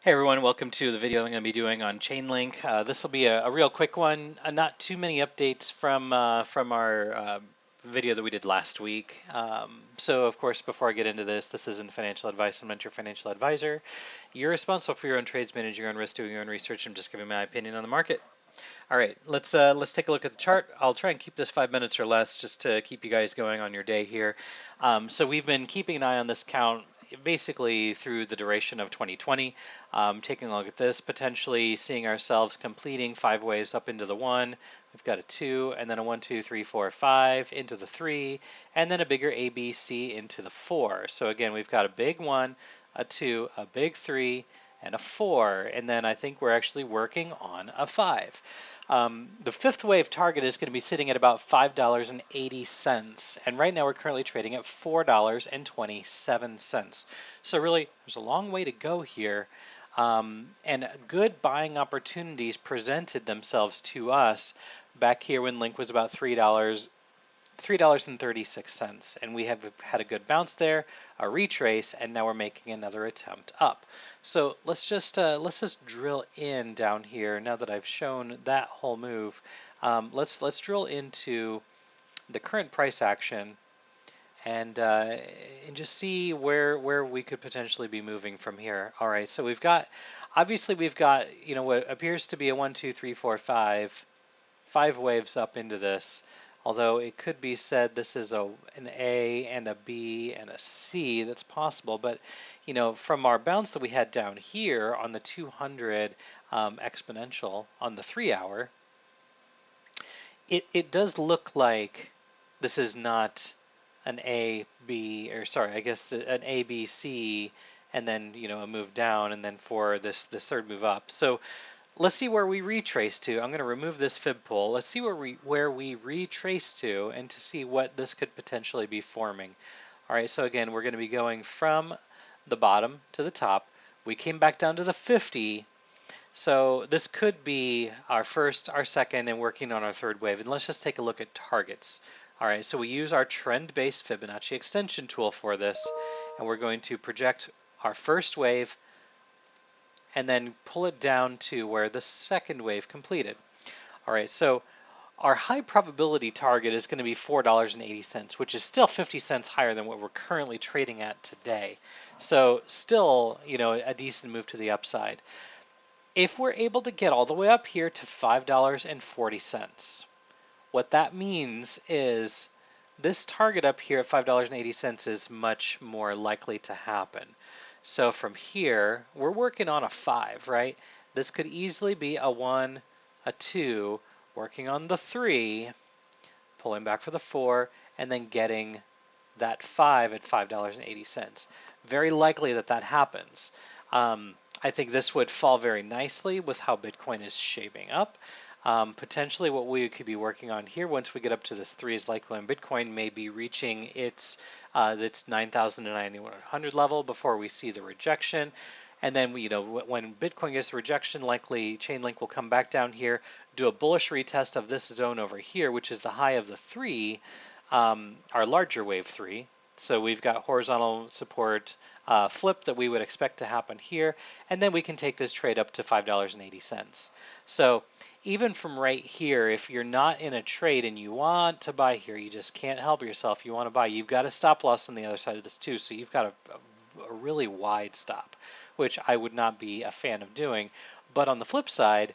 Hey everyone, welcome to the video I'm going to be doing on Chainlink. This will be a real quick one. Not too many updates from our video that we did last week. So of course, before I get into this, this isn't financial advice. I'm not your financial advisor. You're responsible for your own trades, manage your own risk, doing your own research. I'm just giving my opinion on the market. All right, let's take a look at the chart. I'll try and keep this 5 minutes or less just to keep you guys going on your day here. So we've been keeping an eye on this count basically through the duration of 2020. Taking a look at this, potentially seeing ourselves completing 5 waves up into the 1. We've got a 2, and then a 1, 2, 3, 4, 5 into the 3, and then a bigger A, B, C into the 4. So again, we've got a big 1, a 2, a big 3, and a 4, and then I think we're actually working on a 5. The 5th wave target is going to be sitting at about $5.80, and right now we're currently trading at $4.27. So really, there's a long way to go here, and good buying opportunities presented themselves to us back here when Link was about $3.36, and we have had a good bounce there, a retrace, and now we're making another attempt up. So let's just drill in down here. Now that I've shown that whole move, let's drill into the current price action and just see where we could potentially be moving from here. All right, so obviously we've got what appears to be a 1, 2, 3, 4, 5 waves up into this. Although it could be said this is an A and a B and a C, that's possible. But from our bounce that we had down here on the 200 exponential on the 3 hour, it does look like this is not an A, B, or sorry, I guess an A, B, C, and then a move down, and then for this third move up. So let's see where we retrace to. I'm going to remove this fib pull. Let's see where we retrace to and to see what this could potentially be forming. All right, so again, we're going to be going from the bottom to the top. We came back down to the 50. So this could be our first, our second, and working on our third wave. And let's just take a look at targets. All right, so we use our trend-based Fibonacci extension tool for this, and we're going to project our first wave and then pull it down to where the second wave completed. All right, so our high probability target is going to be $4.80, which is still 50 cents higher than what we're currently trading at today. So still, a decent move to the upside. If we're able to get all the way up here to $5.40, what that means is this target up here at $5.80 is much more likely to happen. So from here, we're working on a 5, right? This could easily be a 1, a 2, working on the 3, pulling back for the 4, and then getting that 5 at $5.80. Very likely that that happens. I think this would fall very nicely with how Bitcoin is shaping up. Potentially what we could be working on here once we get up to this 3 is likely when Bitcoin may be reaching its 9,000 to 9,100 level before we see the rejection. And then when Bitcoin gets the rejection, likely Chainlink will come back down here, do a bullish retest of this zone over here, which is the high of the 3, our larger wave 3. So we've got horizontal support flip that we would expect to happen here, and then we can take this trade up to $5.80. So even from right here, if you're not in a trade and you want to buy here, you just can't help yourself, you want to buy, you've got a stop loss on the other side of this too, so you've got a really wide stop, which I would not be a fan of doing. But on the flip side,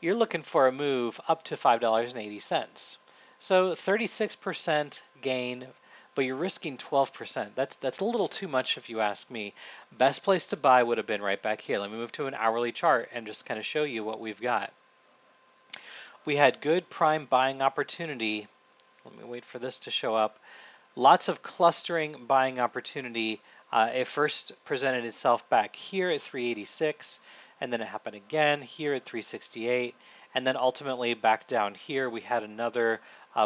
you're looking for a move up to $5.80. So 36% gain, but you're risking 12%. That's a little too much if you ask me. Best place to buy would have been right back here. Let me move to an hourly chart and just kind of show you what we've got. We had good prime buying opportunity. Let me wait for this to show up. Lots of clustering buying opportunity. It first presented itself back here at 386, and then it happened again here at 368, and then ultimately back down here we had another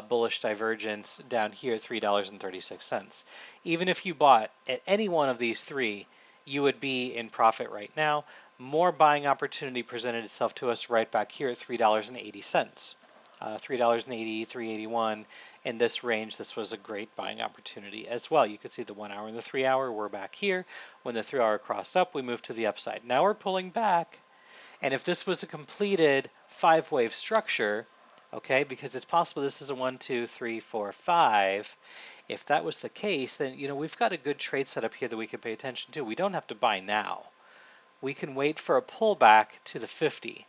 bullish divergence down here at $3.36. Even if you bought at any one of these 3, you would be in profit right now. More buying opportunity presented itself to us right back here at $3.80. $3.80, $3.81. In this range, this was a great buying opportunity as well. You could see the 1 hour and the 3 hour. We're back here. When the 3 hour crossed up, we moved to the upside. Now we're pulling back. And if this was a completed 5-wave structure, okay, because it's possible this is a 1, 2, 3, 4, 5. If that was the case, then we've got a good trade setup here that we could pay attention to. We don't have to buy now. We can wait for a pullback to the 50.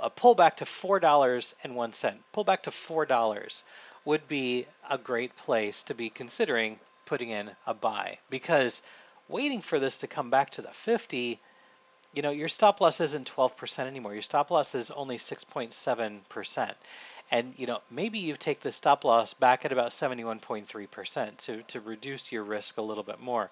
A pullback to $4.01. Pullback to $4 would be a great place to be considering putting in a buy, because waiting for this to come back to the 50, your stop loss isn't 12% anymore. Your stop loss is only 6.7%. And, maybe you take the stop loss back at about 71.3% to reduce your risk a little bit more.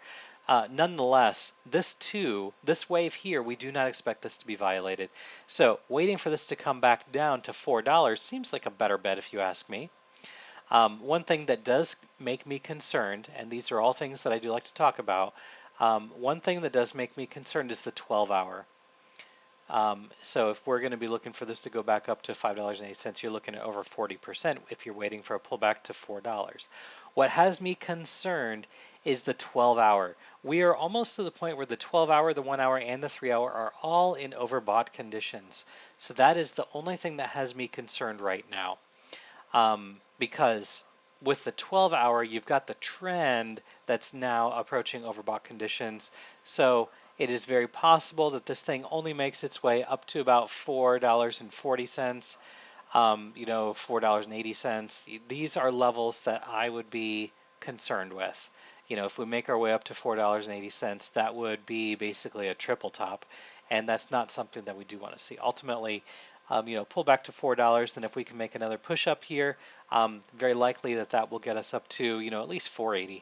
Nonetheless, this wave here, we do not expect this to be violated. So waiting for this to come back down to $4 seems like a better bet if you ask me. One thing that does make me concerned, and these are all things that I do like to talk about, one thing that does make me concerned is the 12-hour. So if we're going to be looking for this to go back up to $5.08, you're looking at over 40% if you're waiting for a pullback to $4. What has me concerned is the 12-hour. We are almost to the point where the 12-hour, the 1 hour, and the 3 hour are all in overbought conditions. So that is the only thing that has me concerned right now. Because with the 12-hour, you've got the trend that's now approaching overbought conditions. So it is very possible that this thing only makes its way up to about $4.40, $4.80. These are levels that I would be concerned with. If we make our way up to $4.80, that would be basically a triple top, and that's not something that we do want to see. Ultimately, pull back to $4, then if we can make another push up here, very likely that will get us up to, at least $4.80.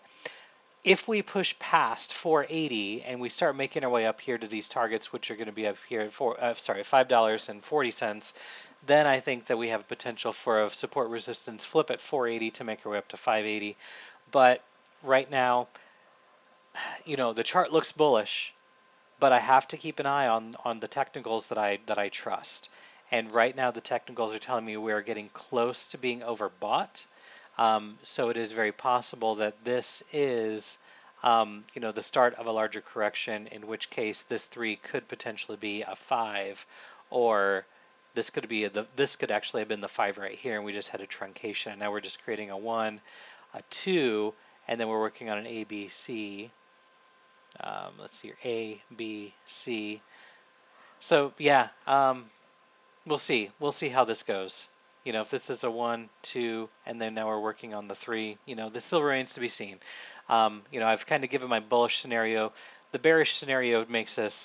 If we push past $4.80 and we start making our way up here to these targets, which are going to be up here at $5.40, then I think that we have potential for a support resistance flip at $4.80 to make our way up to $5.80. But right now, the chart looks bullish, but I have to keep an eye on the technicals that I trust. And right now, the technicals are telling me we are getting close to being overbought. So it is very possible that this is, the start of a larger correction, in which case this 3 could potentially be a 5, or this could actually have been the 5 right here, and we just had a truncation. And now we're just creating a 1, a 2, and then we're working on an A, B, C. Let's see here, A, B, C. So yeah, we'll see. We'll see how this goes. If this is a 1, 2, and then now we're working on the 3, this still remains to be seen. I've kind of given my bullish scenario. The bearish scenario makes us,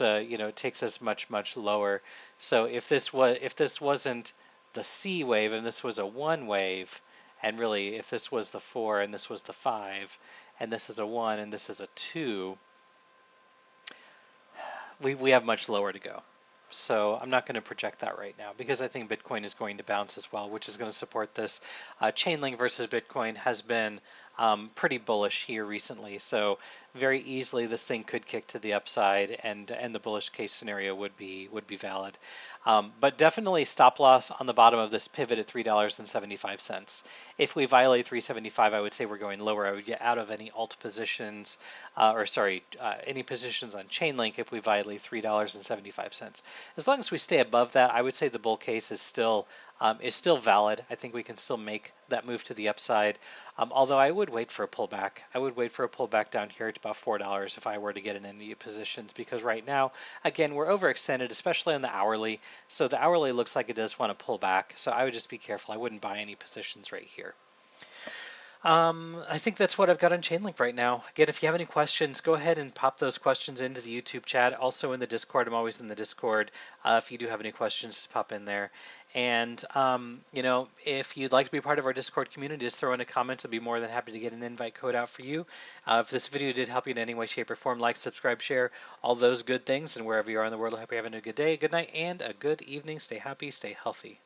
takes us much, much lower. So if this wasn't the C wave and this was a 1 wave, and really if this was the 4 and this was the 5, and this is a 1 and this is a 2, we have much lower to go. So I'm not going to project that right now because I think Bitcoin is going to bounce as well, which is going to support this. Chainlink versus Bitcoin has been pretty bullish here recently, so very easily this thing could kick to the upside, and the bullish case scenario would be valid. But definitely stop loss on the bottom of this pivot at $3.75. If we violate 375, I would say we're going lower. I would get out of any alt positions, any positions on Chainlink if we violate $3.75. As long as we stay above that, I would say the bull case is still valid. I think we can still make that move to the upside. Although I would wait for a pullback. I would wait for a pullback down here at about $4 if I were to get in any positions, because right now, again, we're overextended, especially on the hourly. So the hourly looks like it does want to pull back. So I would just be careful. I wouldn't buy any positions right here. I think that's what I've got on Chainlink right now. Again, if you have any questions, go ahead and pop those questions into the YouTube chat. Also in the Discord, I'm always in the Discord. If you do have any questions, just pop in there. And, if you'd like to be part of our Discord community, just throw in a comment. I'll be more than happy to get an invite code out for you. If this video did help you in any way, shape, or form, like, subscribe, share, all those good things. And wherever you are in the world, I hope you're having a good day, a good night, and a good evening. Stay happy, stay healthy.